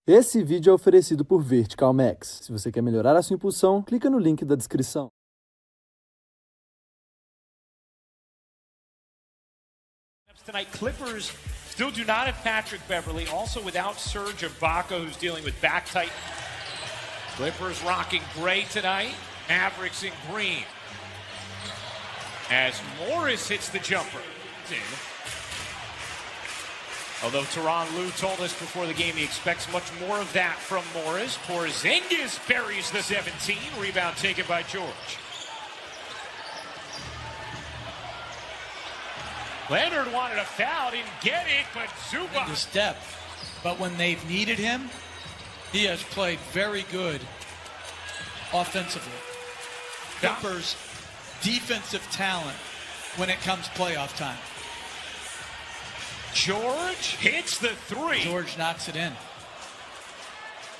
Esse vídeo é oferecido por Vertical Max. Se você quer melhorar a sua impulsão, clica no link da descrição. Tonight, Clippers still do not have Patrick Beverley, also without Serge Ibaka, who's dealing with back tight. Clippers rocking gray tonight, Mavericks in green. As Morris hits the jumper. Although Tyronn Lue told us before the game he expects much more of that from Morris. Porzingis buries the 17. Rebound taken by George. Leonard wanted a foul, didn't get it, but Zubac. His depth. But when they've needed him, he has played very good offensively. Clippers' defensive talent when it comes playoff time. George hits the three. George knocks it in.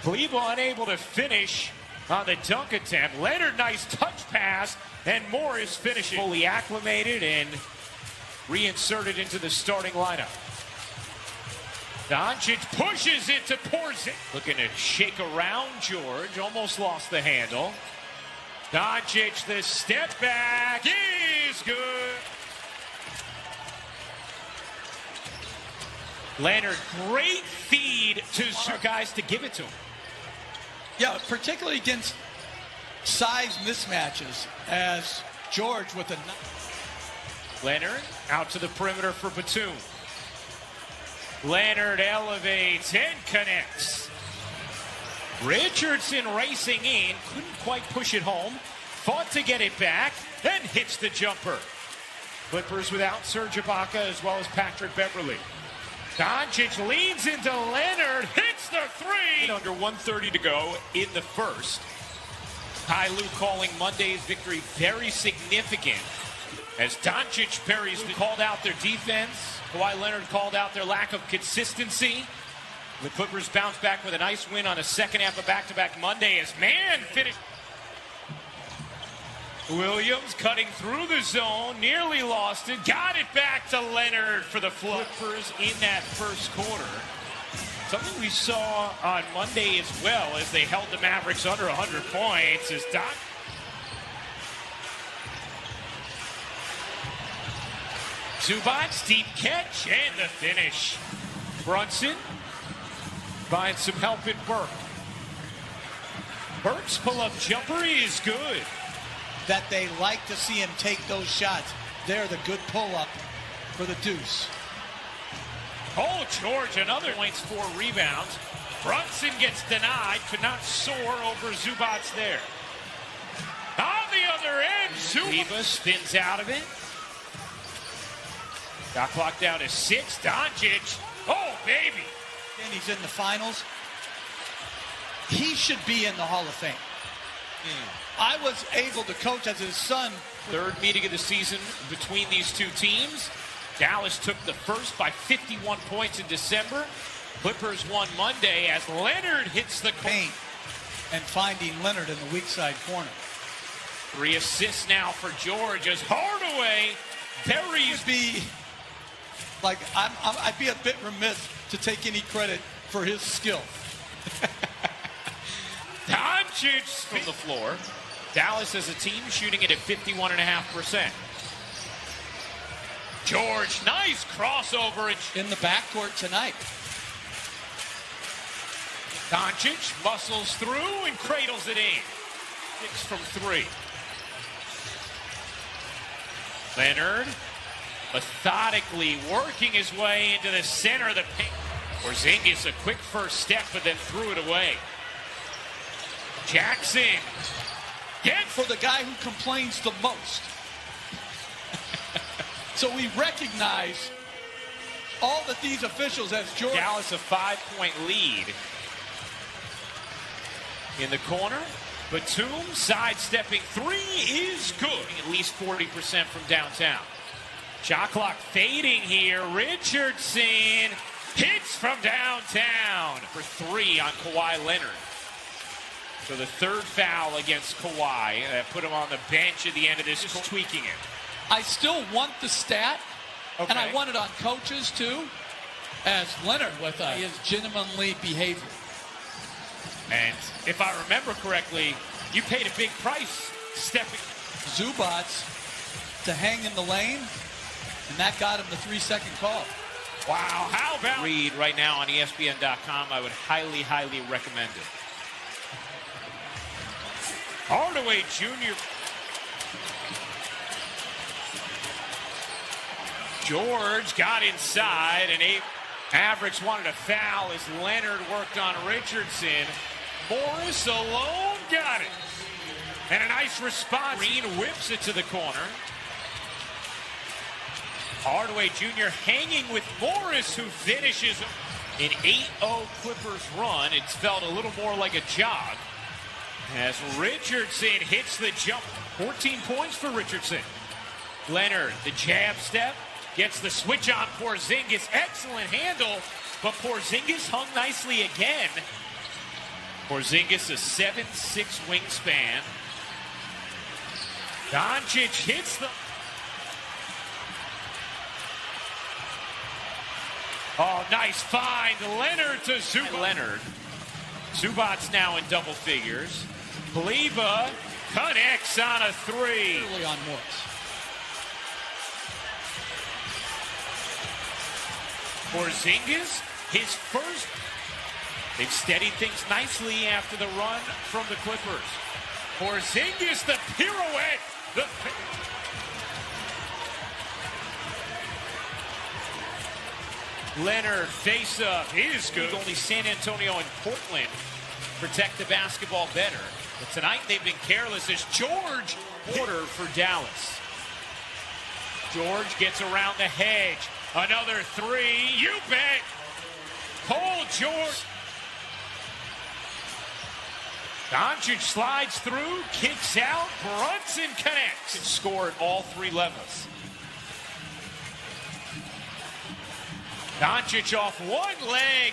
Cleveland unable to finish on the dunk attempt. Leonard, nice touch pass, and Morris finishing. Fully acclimated and reinserted into the starting lineup. Doncic pushes it to Porzingis. Looking to shake around George. Almost lost the handle. Doncic, the step back is good. Leonard, great feed to guys to give it to him. Yeah, particularly against size mismatches, as George with a... Leonard out to the perimeter for Batum. Leonard elevates and connects. Richardson racing in, couldn't quite push it home, fought to get it back, then hits the jumper. Clippers without Serge Ibaka as well as Patrick Beverley. Doncic leans into Leonard, hits the three. Under 1:30 to go in the first. Ty Lue calling Monday's victory very significant as Doncic parries called out their defense. Kawhi Leonard called out their lack of consistency. The Clippers bounce back with a nice win on a second half of back-to-back Monday as man finished. Williams cutting through the zone, nearly lost it, got it back to Leonard for the Clippers in that first quarter. Something we saw on Monday as well as they held the Mavericks under 100 points as Zubac, deep catch, and the finish. Brunson finds some help in Burke. Burke's pull-up jumper is good. That they like to see him take those shots. They're the good pull-up for the deuce. Oh, George, another points, 4 rebounds. Brunson gets denied, could not soar over Zubac there. On the other end, Zubac spins out of it. Got clock down to 6. Doncic, oh, baby. And he's in the finals. He should be in the Hall of Fame. I was able to coach as his son. Third meeting of the season between these two teams. Dallas took the first by 51 points in December. Clippers won Monday as Leonard hits the paint and finding Leonard in the weak side corner. 3 assists now for George as Hardaway buries. I'd be a bit remiss to take any credit for his skill. Doncic from the floor. Dallas as a team shooting it at 51.5%. George, nice crossover. In the backcourt tonight. Doncic muscles through and cradles it in. 6 from 3. Leonard methodically working his way into the center of the paint. Porzingis a quick first step, but then threw it away. Jackson. For the guy who complains the most. So we recognize all that these officials as George. Dallas a 5-point lead. In the corner, Batum sidestepping 3 is good. At least 40% from downtown. Shot clock fading here. Richardson hits from downtown for 3 on Kawhi Leonard. So the third foul against Kawhi put him on the bench at the end of this, tweaking it. I still want the stat, okay. And I want it on coaches too, as Leonard with his gentlemanly behavior. And if I remember correctly, you paid a big price stepping. Zubac to hang in the lane, and that got him the 3-second call. Wow, how about read right now on ESPN.com? I would highly, highly recommend it. Hardaway Jr. George got inside, and Mavericks wanted a foul as Leonard worked on Richardson. Morris alone got it. And a nice response. Green whips it to the corner. Hardaway Jr. hanging with Morris, who finishes an 8-0 Clippers run. It's felt a little more like a jog as Richardson hits the jump. 14 points for Richardson. Leonard, the jab step, gets the switch on Porzingis. Excellent handle, but Porzingis hung nicely again. Porzingis, a 7'6" wingspan. Doncic hits the... Oh, nice find. Leonard to Zubac. Leonard. Zubac's now in double figures. Kleba connects on a three. Early on Morris. Porzingis, his first. They've steadied things nicely after the run from the Clippers. Porzingis, the pirouette. Leonard face up is good. Only San Antonio and Portland protect the basketball better. But tonight they've been careless as George Porter for Dallas. George gets around the hedge. Another three. You bet. Paul George. Doncic slides through, kicks out. Brunson connects. And score at all three levels. Doncic off one leg.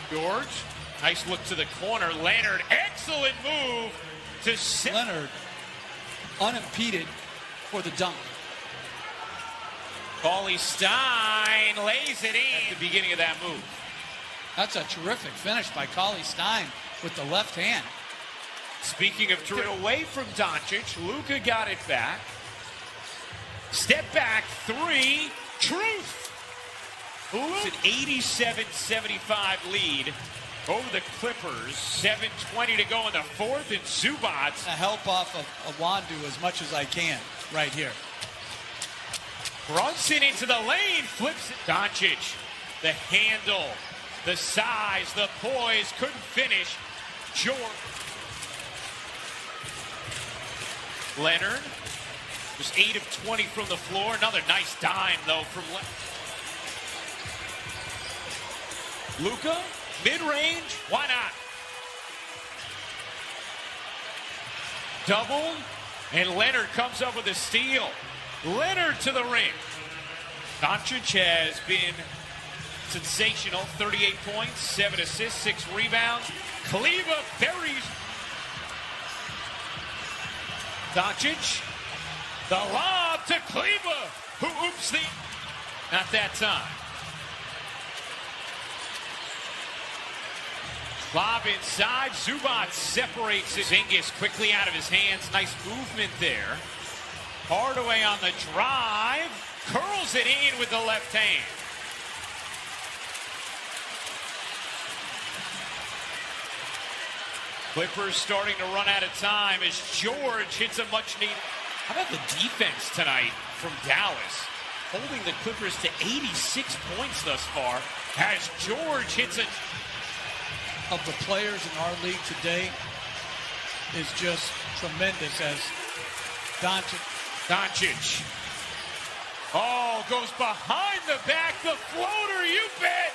George, nice look to the corner. Leonard, excellent move to Leonard, unimpeded for the dunk. Cauley Stein lays it in at the beginning of that move. That's a terrific finish by Cauley Stein with the left hand. Speaking of away from Doncic, Luka got it back. Step back three. Truth. It's an 87-75 lead over the Clippers. 7:20 to go in the fourth, and Zubac. A help off of Wandu as much as I can right here. Brunson into the lane, flips it. Doncic, the handle, the size, the poise, couldn't finish. George. Leonard was 8 of 20 from the floor. Another nice dime, though, from Luka. Mid-range, why not? Double, and Leonard comes up with a steal. Leonard to the ring. Doncic has been sensational. 38 points, 7 assists, 6 rebounds. Kleba buries Doncic. The lob to Kleba, who oops the... Not that time. Lob inside. Zubac separates Porzingis quickly out of his hands. Nice movement there. Hardaway on the drive. Curls it in with the left hand. Clippers starting to run out of time as George hits a much-needed... How about the defense tonight from Dallas? Holding the Clippers to 86 points thus far as George hits it. Of the players in our league today is just tremendous as Doncic. Oh, goes behind the back, the floater, you bet.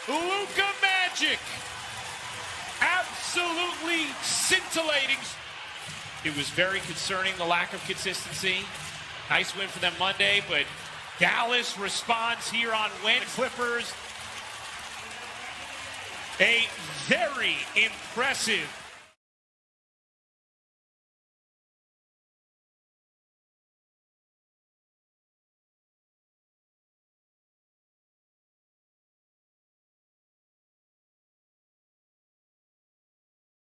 Luka Magic. Absolutely scintillating. It was very concerning, the lack of consistency. Nice win for them Monday, but Dallas responds here on Wednesday. Clippers, a very impressive